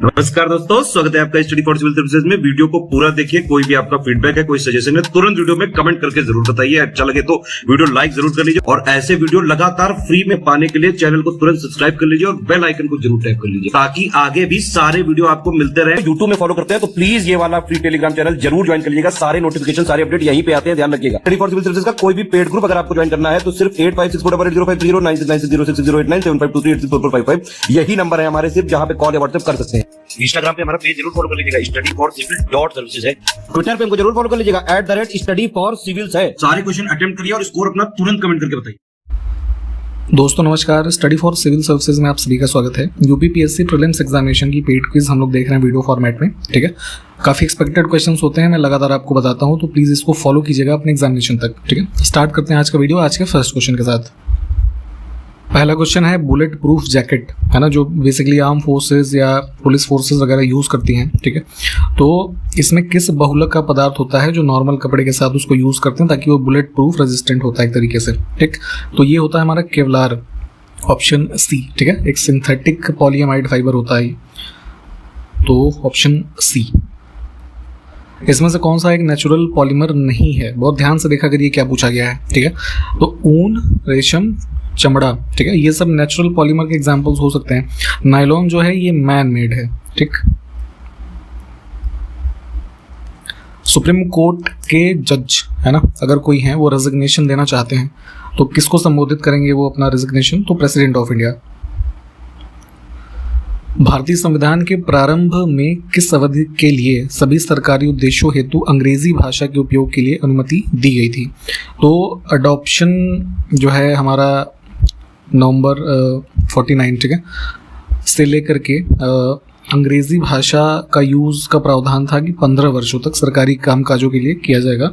नमस्कार दोस्तों, स्वागत है आपका स्टडी फॉर सिविल सर्विसेज में। वीडियो को पूरा देखिए। कोई भी आपका फीडबैक है, कोई सजेशन है, तुरंत वीडियो में कमेंट करके जरूर बताइए। अच्छा लगे तो वीडियो लाइक जरूर कर लीजिए और ऐसे वीडियो लगातार फ्री में पाने के लिए चैनल को तुरंत सब्सक्राइब कर लीजिए और बेल आइकन को जरूर टैप कर लीजिए ताकि आगे भी सारे वीडियो आपको मिलते रहे। यूट्यूब में फॉलो करते हैं तो प्लीज ये वाला फ्री टेलीग्राम चैनल जरूर ज्वाइन कर लीजिएगा। सारे नोटिफिकेशन, सारे अपडेट यहीं पे आते हैं, ध्यान रखिएगा। स्टडी फॉर सिविल सर्विसेज का कोई भी पेड ग्रुप अगर आपको ज्वाइन करना है तो सिर्फ 856480560660897523860445 यही नंबर है हमारे, सिर्फ जहां पे कॉल या व्हाट्सएप कर सकते हैं। इंस्टाग्राम पे हमारा पेज जरूर फॉलो कर लीजिएगा, studyforcivil.services है। ट्विटर पे हमको जरूर फॉलो कर लीजिएगा, @studyforcivils है। सारे क्वेश्चन अटेम्प्ट करिए और स्कोर अपना तुरंत कमेंट करके बताइए। दोस्तों नमस्कार, स्टडी फॉर सिविल सर्विसेज में आप सभी का स्वागत है। यूपीपीएससी प्रीलिम्स एग्जामिनेशन की पेड क्विज हम लोग देख रहे हैं वीडियो फॉर्मेट में, ठीक है। काफ़ी एक्सपेक्टेड क्वेश्चंस होते हैं, मैं लगातार आपको बताता हूं, तो प्लीज़ इसको फॉलो कीजिएगा अपने एग्जामिनेशन तक, ठीक है। स्टार्ट करते हैं आज का वीडियो आज के फर्स्ट क्वेश्चन के साथ। पहला क्वेश्चन है बुलेट प्रूफ जैकेट, है ना, जो बेसिकली आर्म फोर्सेस या पुलिस फोर्सेस वगैरह यूज़ करती हैं, ठीक है। तो इसमें किस बहुलक का पदार्थ होता है जो नॉर्मल कपड़े के साथ उसको यूज़ करते हैं ताकि वो बुलेट प्रूफ रेजिस्टेंट होता है एक तरीके से, ठीक। तो ये होता है हमारा केवलार, ऑप्शन सी, ठीक है। एक सिंथेटिक पॉलीएमाइड फाइबर होता है, तो ऑप्शन सी। इसमें से कौन सा एक नेचुरल पॉलीमर नहीं है? बहुत ध्यान से देखा करिए क्या पूछा गया है, ठीक है। तो ऊन, रेशम, चमड़ा, ठीक है, ये सब नेचुरल पॉलीमर के एग्जांपल्स हो सकते हैं। नायलॉन जो है ये मैन मेड है, ठीक। सुप्रीम कोर्ट के जज, है ना, अगर कोई है वो रेजिग्नेशन देना चाहते हैं तो किसको संबोधित करेंगे वो अपना रेजिग्नेशन? तो प्रेसिडेंट ऑफ इंडिया। भारतीय संविधान के प्रारंभ में किस अवधि के लिए सभी सरकारी उद्देश्यों हेतु अंग्रेजी भाषा के उपयोग के लिए अनुमति दी गई थी? तो अडॉप्शन जो है हमारा नवंबर 49, ठीक है, से लेकर के अंग्रेजी भाषा का यूज़ का प्रावधान था कि 15 वर्षों तक सरकारी कामकाजों के लिए किया जाएगा।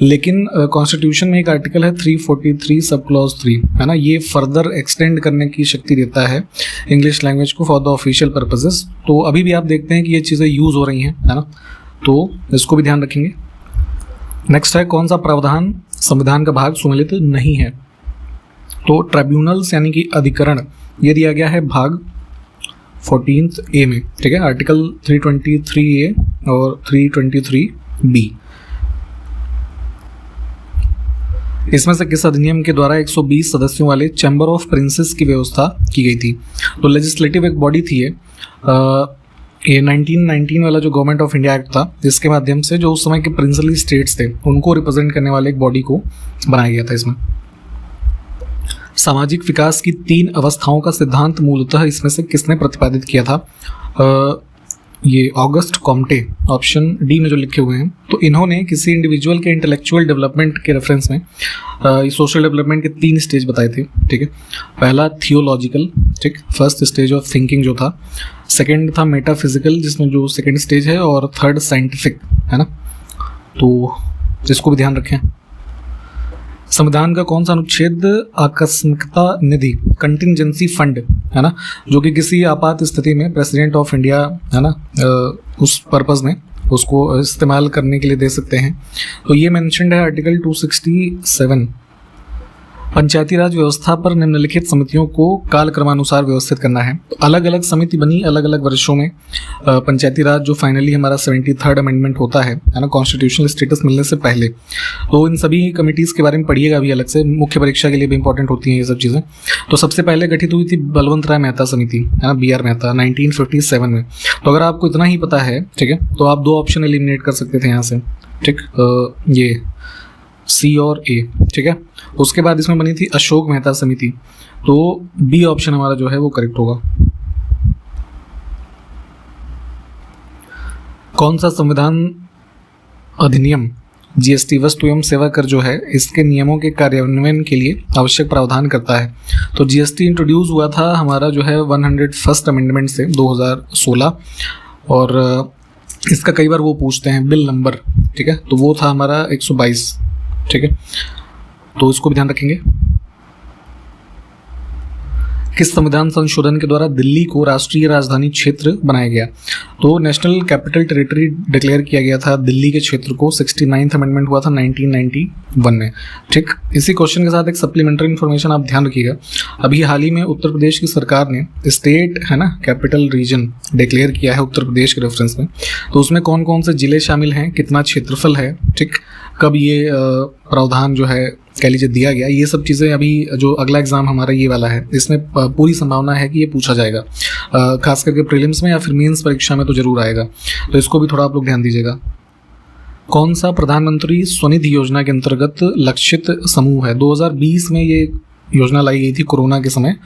लेकिन कॉन्स्टिट्यूशन में एक आर्टिकल है 343 सब क्लॉज 3, है ना, ये फर्दर एक्सटेंड करने की शक्ति देता है इंग्लिश लैंग्वेज को फॉर द ऑफिशियल पर्पसेस। तो अभी भी आप देखते हैं कि ये चीज़ें यूज़ हो रही हैं, है ना, तो इसको भी ध्यान रखेंगे। नेक्स्ट है कौन सा प्रावधान संविधान का भाग सुमेलित नहीं है? तो ट्राइब्यूनल्स यानी कि अधिकरण, ये दिया गया है भाग 14 ए में, ठीक है, आर्टिकल 323 ए और 323 बी। इसमें से किस अधिनियम के द्वारा 120 सदस्यों वाले चैम्बर ऑफ प्रिंसेस की व्यवस्था की गई थी? तो लेजिस्लेटिव एक बॉडी थी ये 1919 वाला जो गवर्नमेंट ऑफ इंडिया एक्ट था, जिसके माध्यम से जो उस समय के प्रिंसली स्टेट्स थे उनको रिप्रेजेंट करने वाले एक बॉडी को बनाया गया था। इसमें सामाजिक विकास की 3 अवस्थाओं का सिद्धांत मूलतः इसमें से किसने प्रतिपादित किया था? ये ऑगस्ट कॉम्टे, ऑप्शन डी में जो लिखे हुए हैं। तो इन्होंने किसी इंडिविजुअल के इंटेलेक्चुअल डेवलपमेंट के रेफरेंस में सोशल डेवलपमेंट के 3 स्टेज बताए थे, ठीक है। पहला थियोलॉजिकल, ठीक, फर्स्ट स्टेज ऑफ थिंकिंग जो था। सेकेंड था मेटाफिजिकल, जिसमें जो सेकेंड स्टेज है, और थर्ड साइंटिफिक, है ना। तो इसको भी ध्यान रखें। संविधान का कौन सा अनुच्छेद आकस्मिकता निधि, कंटिंजेंसी फंड, है ना, जो कि किसी आपात स्थिति में प्रेसिडेंट ऑफ इंडिया, है ना, उस पर्पस में उसको इस्तेमाल करने के लिए दे सकते हैं? तो ये मेंशन्ड है आर्टिकल 267। पंचायती राज व्यवस्था पर निम्नलिखित समितियों को कालक्रमानुसार व्यवस्थित करना है। तो अलग अलग समिति बनी अलग अलग वर्षों में। पंचायती राज जो फाइनली हमारा 73rd अमेंडमेंट होता है ना, कॉन्स्टिट्यूशनल स्टेटस मिलने से पहले, तो इन सभी कमिटीज़ के बारे में पढ़िएगा अभी अलग से, मुख्य परीक्षा के लिए भी इंपॉर्टेंट होती हैं ये सब चीज़ें। तो सबसे पहले गठित हुई थी बलवंत राय मेहता समिति, है ना, BR मेहता, 1957 में। तो अगर आपको इतना ही पता है, ठीक है, तो आप 2 ऑप्शन एलिमिनेट कर सकते थे यहाँ से, ठीक, ये सी और ए, ठीक है। उसके बाद इसमें बनी थी अशोक मेहता समिति, तो बी ऑप्शन हमारा जो है वो करेक्ट होगा। कौन सा संविधान अधिनियम GST वस्तु एवं सेवा कर जो है इसके नियमों के कार्यान्वयन के लिए आवश्यक प्रावधान करता है? तो GST इंट्रोड्यूस हुआ था हमारा जो है 101st अमेंडमेंट से 2016, और इसका कई बार वो पूछते हैं बिल नंबर, ठीक है, तो वो था हमारा 122, ठीक है। तो इसको भी ध्यान रखेंगे। किस संविधान संशोधन के द्वारा दिल्ली को राष्ट्रीय राजधानी क्षेत्र बनाया गया? तो नेशनल कैपिटल टेरिटरी डिक्लेयर किया गया था दिल्ली के क्षेत्र को, 69th अमेंडमेंट हुआ था 1991 में। ठीक, इसी क्वेश्चन के साथ एक सप्लीमेंट्री इन्फॉर्मेशन आप ध्यान रखिएगा। अभी हाल ही में उत्तर प्रदेश की सरकार ने स्टेट है ना कैपिटल रीजन डिक्लेयर किया है उत्तर प्रदेश के रेफरेंस में। तो उसमें कौन कौन से जिले शामिल हैं, कितना क्षेत्रफल है, ठीक, कब ये प्रावधान जो है कह लीजिए दिया गया, ये सब चीज़ें अभी जो अगला एग्जाम हमारा ये वाला है इसमें पूरी संभावना है कि ये पूछा जाएगा, खास करके प्रीलिम्स में या फिर मेंस परीक्षा में तो जरूर आएगा। तो इसको भी थोड़ा आप लोग ध्यान दीजिएगा। कौन सा प्रधानमंत्री स्वनिधि योजना के अंतर्गत लक्षित समूह है? 2020 में ये योजना लाई गई थी कोरोना के समय,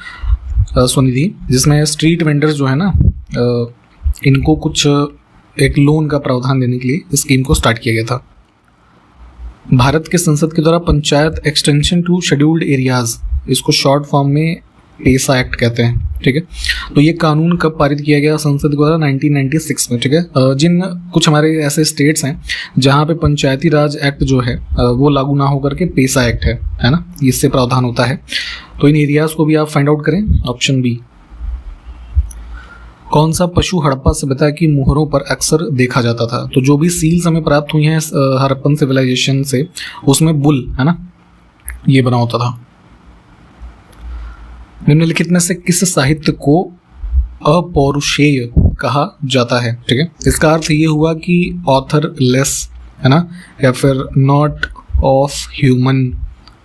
स्वनिधि, जिसमें स्ट्रीट वेंडर्स जो है ना इनको कुछ एक लोन का प्रावधान देने के लिए इस स्कीम को स्टार्ट किया गया था। भारत के संसद के द्वारा panchayat extension to scheduled areas, इसको शॉर्ट फॉर्म में पेसा एक्ट कहते हैं, ठीक है। तो ये कानून कब पारित किया गया संसद द्वारा? 1996 में, ठीक है। जिन कुछ हमारे ऐसे स्टेट्स हैं जहाँ पे पंचायती राज एक्ट जो है वो लागू ना होकर के पेसा एक्ट है ना, इससे प्रावधान होता है। तो इन एरियाज को भी आप फाइंड आउट करें, ऑप्शन बी। कौन सा पशु हड़प्पा सभ्यता की मोहरों पर अक्सर देखा जाता था? तो जो भी सील्स हमें प्राप्त हुई हैं हड़प्पन सिविलाइजेशन से, उसमें बुल है ना ये बना होता था। निम्नलिखित में से किस साहित्य को अपौरुषेय कहा जाता है? ठीक है, इसका अर्थ ये हुआ कि ऑथर लेस है ना, या फिर नॉट ऑफ ह्यूमन,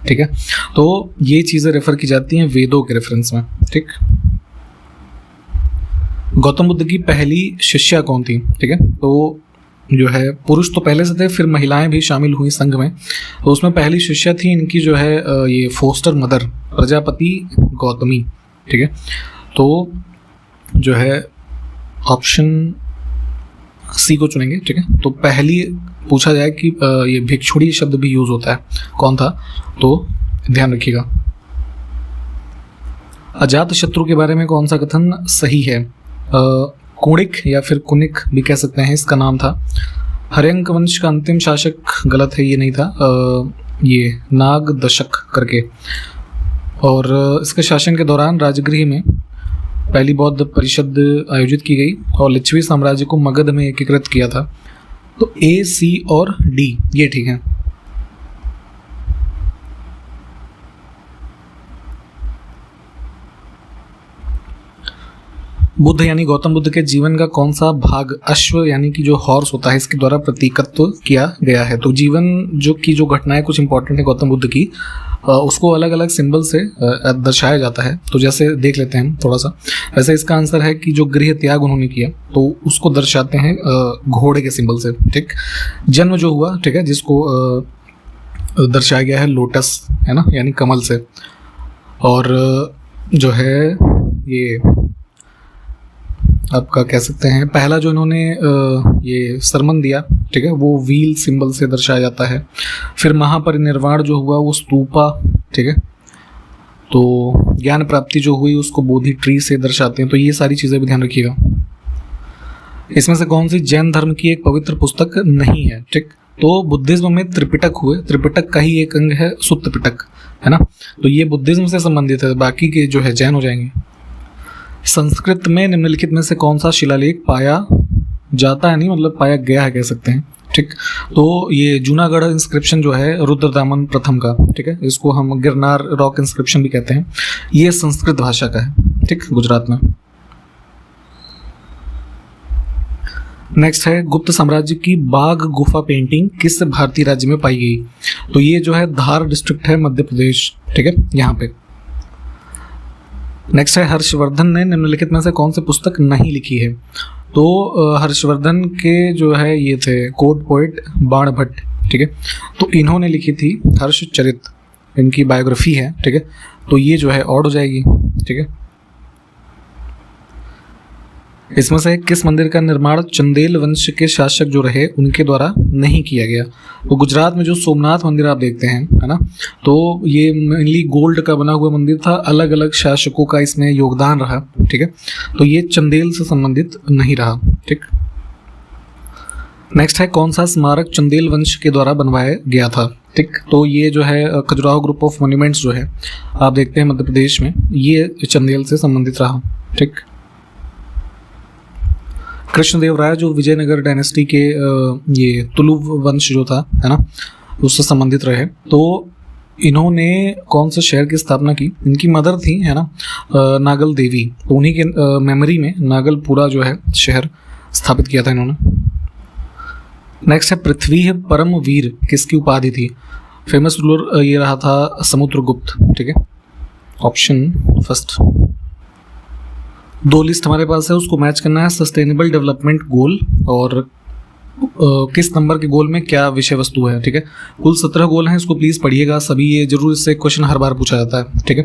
ठीक है। तो ये चीज़ें रेफर की जाती हैं वेदों के रेफरेंस में, ठीक। गौतम बुद्ध की पहली शिष्या कौन थी? ठीक है, तो जो है पुरुष तो पहले से थे, फिर महिलाएं भी शामिल हुई संघ में। तो उसमें पहली शिष्या थी इनकी जो है ये फोस्टर मदर प्रजापति गौतमी, ठीक है। तो जो है ऑप्शन सी को चुनेंगे, ठीक है। तो पहली पूछा जाए कि ये भिक्षुड़ी शब्द भी यूज होता है, कौन था? तो ध्यान रखिएगा। अजात शत्रु के बारे में कौन सा कथन सही है? कुणिक या फिर कुनिक भी कह सकते हैं, इसका नाम था। हर्यंक वंश का अंतिम शासक गलत है, ये नहीं था, ये नाग दशक करके। और इसके शासन के दौरान राजगृह में पहली बौद्ध परिषद आयोजित की गई और लिच्छवी साम्राज्य को मगध में एकीकृत किया था। तो ए, सी और डी ये ठीक है। बुद्ध यानी गौतम बुद्ध के जीवन का कौन सा भाग अश्व यानी कि जो हॉर्स होता है इसके द्वारा प्रतीकत्व किया गया है? तो जीवन जो घटनाएं कुछ इंपॉर्टेंट है गौतम बुद्ध की, उसको अलग अलग सिंबल से दर्शाया जाता है। तो जैसे देख लेते हैं थोड़ा सा। वैसे इसका आंसर है कि जो गृह त्याग उन्होंने किया तो उसको दर्शाते हैं घोड़े के सिंबल से, ठीक। जन्म जो हुआ, ठीक है, जिसको दर्शाया गया है लोटस है ना, यानी कमल से। और जो है ये आपका कह सकते हैं पहला जो इन्होंने ये सरमन दिया, ठीक है, वो व्हील सिंबल से दर्शाया जाता है। फिर महापरिनिर्वाण जो हुआ वो स्तूपा, ठीक है। तो ज्ञान प्राप्ति जो हुई उसको बोधि ट्री से दर्शाते हैं। तो ये सारी चीज़ें भी ध्यान रखिएगा। इसमें से कौन सी जैन धर्म की एक पवित्र पुस्तक नहीं है? ठीक, तो बुद्धिज्म में त्रिपिटक हुए, त्रिपिटक का ही एक अंग है सुत्त पिटक, है ना। तो ये बुद्धिज्म से संबंधित है, बाकी के जो है जैन हो जाएंगे। संस्कृत में निम्नलिखित में से कौन सा शिलालेख पाया जाता है, नहीं मतलब पाया गया है कह सकते हैं, ठीक। तो ये जूनागढ़ इंस्क्रिप्शन जो है रुद्रदामन प्रथम का, ठीक है, इसको हम गिरनार रॉक इंस्क्रिप्शन भी कहते हैं। ये संस्कृत भाषा का है, ठीक, गुजरात में। नेक्स्ट है गुप्त साम्राज्य की बाघ गुफा पेंटिंग किस भारतीय राज्य में पाई गई? तो ये जो है धार डिस्ट्रिक्ट है मध्य प्रदेश, ठीक है, यहाँ पे। नेक्स्ट है हर्षवर्धन ने निम्नलिखित में से कौन सी पुस्तक नहीं लिखी है? तो हर्षवर्धन के जो है ये थे कोर्ट पोएट बाणभट्ट, ठीक है। तो इन्होंने लिखी थी हर्षचरित, इनकी बायोग्राफी है, ठीक है। तो ये जो है ऑड हो जाएगी, ठीक है। इसमें से किस मंदिर का निर्माण चंदेल वंश के शासक जो रहे उनके द्वारा नहीं किया गया? तो गुजरात में जो सोमनाथ मंदिर आप देखते हैं, है ना, तो ये मेनली गोल्ड का बना हुआ मंदिर था। अलग अलग शासकों का इसमें योगदान रहा, ठीक है। तो ये चंदेल से संबंधित नहीं रहा, ठीक। नेक्स्ट है कौन सा स्मारक चंदेल वंश के द्वारा बनवाया गया था? ठीक। तो ये जो है खजुराहो ग्रुप ऑफ मॉन्यूमेंट्स जो है आप देखते हैं मध्य प्रदेश में, ये चंदेल से संबंधित रहा। ठीक। कृष्णदेवराय जो विजयनगर डायनेस्टी के ये तुलुव वंश जो था, है ना, उससे संबंधित रहे। तो इन्होंने कौन से शहर की स्थापना की? इनकी मदर थी, है ना, नागल देवी, तो उन्हीं के मेमोरी में नागलपुरा जो है शहर स्थापित किया था इन्होंने। नेक्स्ट है पृथ्वी है परम वीर, किसकी उपाधि थी? फेमस रूलर ये रहा था समुद्रगुप्त। ठीक है, ऑप्शन फर्स्ट। 2 लिस्ट हमारे पास है, उसको मैच करना है। सस्टेनेबल डेवलपमेंट गोल और किस नंबर के गोल में क्या विषय वस्तु है। ठीक है, कुल 17 गोल हैं, इसको प्लीज़ पढ़िएगा सभी, ये जरूर इससे क्वेश्चन हर बार पूछा जाता है। ठीक है,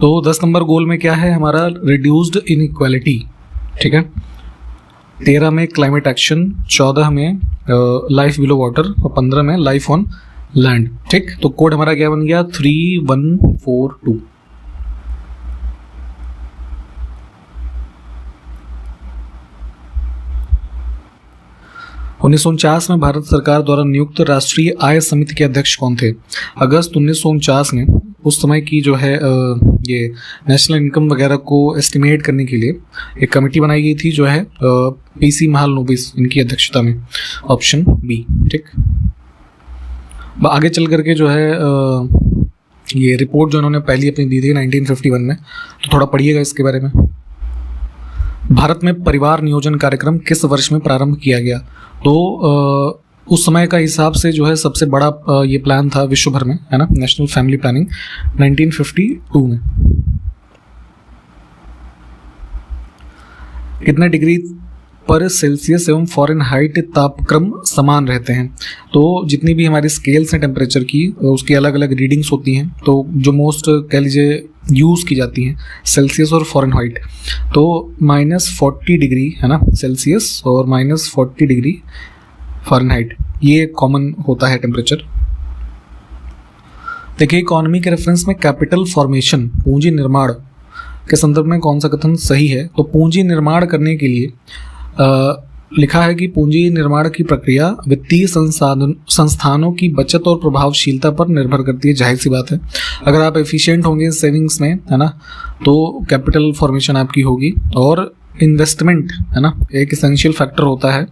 तो 10 नंबर गोल में क्या है हमारा? Reduced inequality. ठीक है, 13 में क्लाइमेट एक्शन, 14 में लाइफ बिलो वाटर और 15 में लाइफ ऑन लैंड। ठीक, तो कोड हमारा क्या बन गया? 3142। उन्नीस में भारत सरकार द्वारा नियुक्त राष्ट्रीय आय समिति के अध्यक्ष कौन थे? अगस्त 1949 में उस समय की जो है ये नेशनल इनकम वगैरह को एस्टिमेट करने के लिए एक कमेटी बनाई गई थी, जो है पीसी महालनोबिस, इनकी अध्यक्षता में। Option B. ठीक, आगे चल करके जो है ये रिपोर्ट जो इन्होंने पहली अपनी दी थी 1951 में, तो थोड़ा पढ़िएगा इसके बारे में। भारत में परिवार नियोजन कार्यक्रम किस वर्ष में प्रारंभ किया गया? तो उस समय का हिसाब से जो है सबसे बड़ा ये प्लान था विश्व भर में, है ना, नेशनल फैमिली प्लानिंग 1952 में। कितने डिग्री पर सेल्सियस एवं फ़ारेनहाइट तापक्रम समान रहते हैं? तो जितनी भी हमारी स्केल्स हैं टेम्परेचर की, उसकी अलग अलग रीडिंग्स होती हैं, तो जो मोस्ट कह लीजिए यूज़ की जाती हैं सेल्सियस और फ़ारेनहाइट, तो -40 डिग्री, है ना, सेल्सियस और -40 डिग्री फ़ारेनहाइट, ये कॉमन होता है टेम्परेचर। देखिए, इकोनॉमी के रेफरेंस में कैपिटल फॉर्मेशन, पूंजी निर्माण के संदर्भ में कौन सा कथन सही है? तो पूंजी निर्माण करने के लिए लिखा है कि पूंजी निर्माण की प्रक्रिया वित्तीय संस्थानों की बचत और प्रभावशीलता पर निर्भर करती है। जाहिर सी बात है, अगर आप एफिशिएंट होंगे सेविंग्स में, है ना, तो कैपिटल फॉर्मेशन आपकी होगी। और इन्वेस्टमेंट, है ना, एक एसेंशियल फैक्टर होता है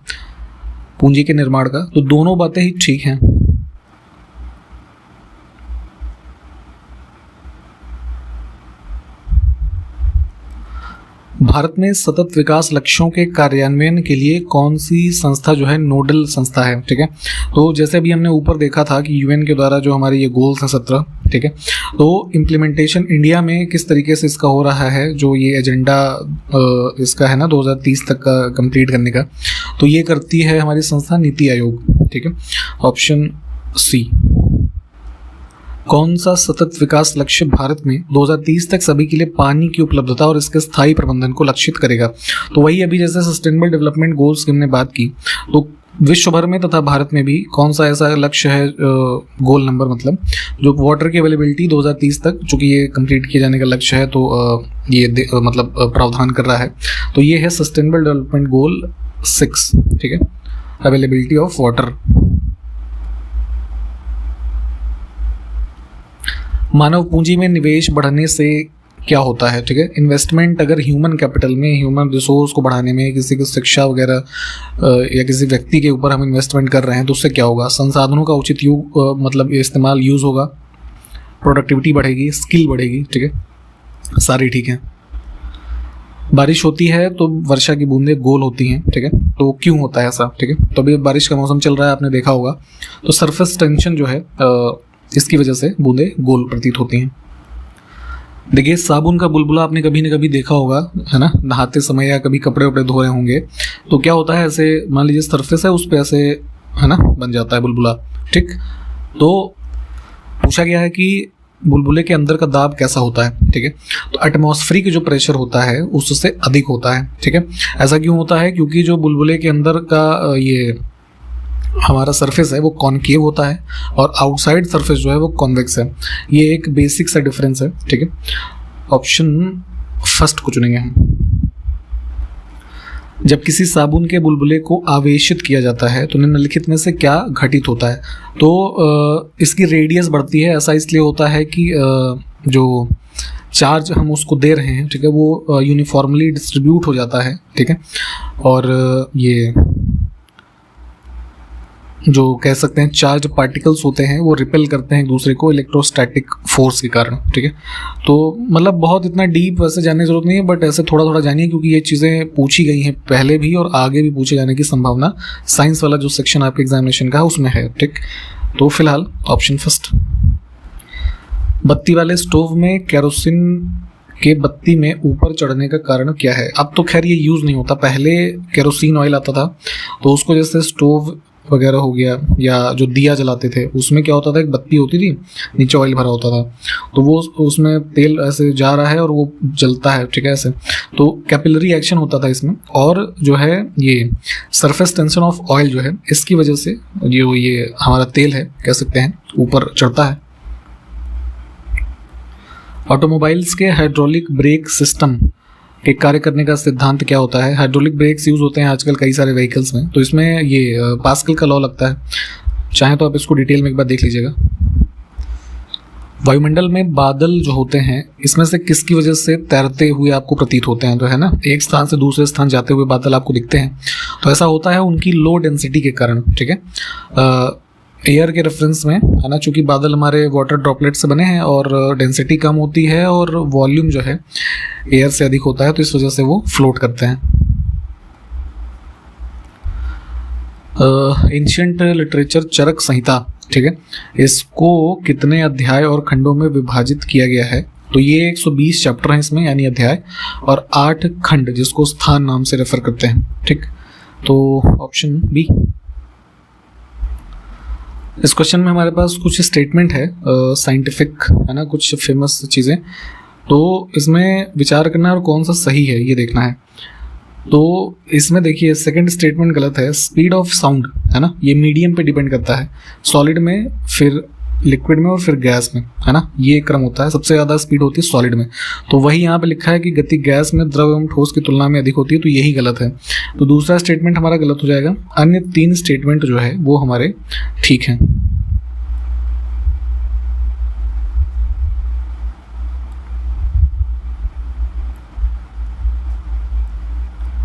पूंजी के निर्माण का, तो दोनों बातें ही ठीक हैं। भारत में सतत विकास लक्ष्यों के कार्यान्वयन के लिए कौन सी संस्था जो है नोडल संस्था है? ठीक है, तो जैसे अभी हमने ऊपर देखा था कि यूएन के द्वारा जो हमारे ये गोल्स हैं 17, ठीक है, तो इम्प्लीमेंटेशन इंडिया में किस तरीके से इसका हो रहा है, जो ये एजेंडा इसका है ना 2030 तक का कंप्लीट करने का, तो ये करती है हमारी संस्था नीति आयोग। ठीक है, ऑप्शन सी। कौन सा सतत विकास लक्ष्य भारत में 2030 तक सभी के लिए पानी की उपलब्धता और इसके स्थायी प्रबंधन को लक्षित करेगा? तो वही अभी जैसे सस्टेनेबल डेवलपमेंट गोल्स की हमने बात की, तो विश्व भर में तथा भारत में भी कौन सा ऐसा लक्ष्य है, गोल नंबर मतलब जो वाटर की अवेलेबिलिटी 2030 तक, चूँकि ये कंप्लीट किए जाने का लक्ष्य है, तो ये मतलब प्रावधान कर रहा है, तो ये है सस्टेनेबल डेवलपमेंट गोल 6। ठीक है, अवेलेबिलिटी ऑफ वाटर। मानव पूंजी में निवेश बढ़ने से क्या होता है? ठीक है, इन्वेस्टमेंट अगर ह्यूमन कैपिटल में, ह्यूमन रिसोर्स को बढ़ाने में, किसी की शिक्षा वगैरह या किसी व्यक्ति के ऊपर हम इन्वेस्टमेंट कर रहे हैं, तो उससे क्या होगा? संसाधनों का उचित मतलब इस्तेमाल, यूज़ होगा, प्रोडक्टिविटी बढ़ेगी, स्किल बढ़ेगी। ठीक है, सारी ठीक है। बारिश होती है तो वर्षा की बूंदें गोल होती हैं। ठीक है, तो क्यों होता है ऐसा? ठीक है, तो अभी बारिश का मौसम चल रहा है, आपने देखा होगा, तो सरफेस टेंशन जो है इसकी वजह से बूंदें गोल प्रतीत होती हैं। देखिए, साबुन का बुलबुला आपने कभी न कभी देखा होगा, है ना, नहाते समय या कभी कपड़े वपड़े धो रहे होंगे, तो क्या होता है, ऐसे मान लीजिए सरफेस है, उस पे ऐसे, है ना, बन जाता है बुलबुला। ठीक, तो पूछा गया है कि बुलबुले के अंदर का दाब कैसा होता है? ठीक है, तो एटमॉस्फेरिक जो प्रेशर होता है उससे अधिक होता है। ठीक है, ऐसा क्यों होता है? क्योंकि जो बुलबुले के अंदर का ये हमारा सरफेस है वो कॉनकेव होता है और आउटसाइड सरफेस जो है वो कॉन्वेक्स है। ये एक बेसिक सा डिफरेंस है। ठीक है, ऑप्शन फर्स्ट को चुनेंगे हम। जब किसी साबुन के बुलबुले को आवेशित किया जाता है तो निम्नलिखित में से क्या घटित होता है? तो इसकी रेडियस बढ़ती है। ऐसा इसलिए होता है कि जो चार्ज हम उसको दे रहे हैं, ठीक है, वो यूनिफॉर्मली डिस्ट्रीब्यूट हो जाता है, ठीक है, और ये जो कह सकते हैं चार्ज पार्टिकल्स होते हैं वो रिपेल करते हैं एक दूसरे को इलेक्ट्रोस्टैटिक फोर्स के कारण, ठीक है। तो मतलब बहुत इतना डीप वैसे जानने की जरूरत नहीं है, बट ऐसे थोड़ा थोड़ा जानिए क्योंकि ये चीज़ें पूछी गई हैं पहले भी और आगे भी पूछे जाने की संभावना साइंस वाला जो सेक्शन आपके एग्जामिनेशन का है उसमें है, ठीक। तो फिलहाल ऑप्शन फर्स्ट। बत्ती वाले स्टोव में केरोसिन के बत्ती में ऊपर चढ़ने का कारण क्या है? अब तो खैर ये यूज़ नहीं होता, पहले केरोसिन ऑयल आता था तो उसको जैसे स्टोव वगैरह हो गया या जो दिया जलाते थे उसमें क्या होता था, एक बत्ती होती थी, नीचे ऑयल भरा होता था, तो वो उसमें तेल ऐसे जा रहा है और वो जलता है, ठीक है, ऐसे। तो कैपिलरी एक्शन होता था इसमें, और जो है ये सरफेस टेंशन ऑफ ऑयल जो है इसकी वजह से जो ये हमारा तेल है कह सकते हैं ऊपर चढ़ता है। ऑटोमोबाइल्स के हाइड्रोलिक ब्रेक सिस्टम के कार्य करने का सिद्धांत क्या होता है? हाइड्रोलिक ब्रेक्स यूज़ होते हैं आजकल कई सारे व्हीकल्स में, तो इसमें ये पास्कल का लॉ लगता है। चाहे तो आप इसको डिटेल में एक बार देख लीजिएगा। वायुमंडल में बादल जो होते हैं इसमें से किसकी वजह से तैरते हुए आपको प्रतीत होते हैं? तो है ना, एक स्थान से दूसरे स्थान जाते हुए बादल आपको दिखते हैं, तो ऐसा होता है उनकी लो डेंसिटी के कारण, ठीक है। एयर के रेफरेंस में है ना, चूंकि बादल हमारे वाटर ड्रॉपलेट से बने हैं और डेंसिटी कम होती है और वॉल्यूम जो है एयर से अधिक होता है, तो इस वजह से वो फ्लोट करते हैं। एंशिएंट लिटरेचर चरक संहिता, ठीक है, इसको कितने अध्याय और खंडों में विभाजित किया गया है? तो ये 120 चैप्टर हैं इसमें यानी अध्याय, और 8 खंड जिसको स्थान नाम से रेफर करते हैं, ठीक। तो ऑप्शन बी। इस क्वेश्चन में हमारे पास कुछ स्टेटमेंट है साइंटिफिक, है ना, कुछ फेमस चीज़ें, तो इसमें विचार करना है और कौन सा सही है ये देखना है। तो इसमें देखिए सेकंड स्टेटमेंट गलत है। स्पीड ऑफ साउंड, है ना, ये मीडियम पे डिपेंड करता है, सॉलिड में, फिर लिक्विड में और फिर गैस में, है ना, ये क्रम होता है। सबसे ज़्यादा स्पीड होती है सॉलिड में, तो वही यहाँ पे लिखा है कि गति गैस में द्रव एवं ठोस की तुलना में अधिक होती है, तो यही गलत है। तो दूसरा स्टेटमेंट हमारा गलत हो जाएगा। अन्य 3 स्टेटमेंट जो है वो हमारे ठीक हैं।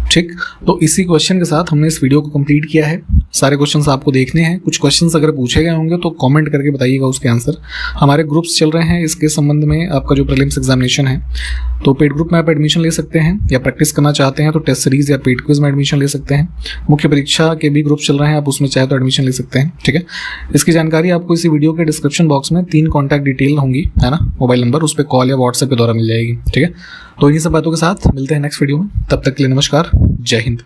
ठीक, तो इसी क्वेश्चन के साथ हमने इस वीडियो को कंप्लीट किया है। सारे क्वेश्चंस आपको देखने हैं, कुछ क्वेश्चंस अगर पूछे गए होंगे तो कमेंट करके बताइएगा उसके आंसर। हमारे ग्रुप्स चल रहे हैं इसके संबंध में, आपका जो प्रीलिम्स एग्जामिनेशन है, तो पेड ग्रुप में आप एडमिशन ले सकते हैं, या प्रैक्टिस करना चाहते हैं तो टेस्ट सीरीज या पेड क्विज में एडमिशन ले सकते हैं। मुख्य परीक्षा के भी ग्रुप चल रहे हैं, आप उसमें चाहे तो एडमिशन ले सकते हैं, ठीक है। इसकी जानकारी आपको इसी वीडियो के डिस्क्रिप्शन बॉक्स में 3 कॉन्टैक्ट डिटेल होंगी, है ना, मोबाइल नंबर, उस पर कॉल या व्हाट्सएप के द्वारा मिल जाएगी, ठीक है। तो इन्हीं सब बातों के साथ मिलते हैं नेक्स्ट वीडियो में, तब तक के लिए नमस्कार, जय हिंद।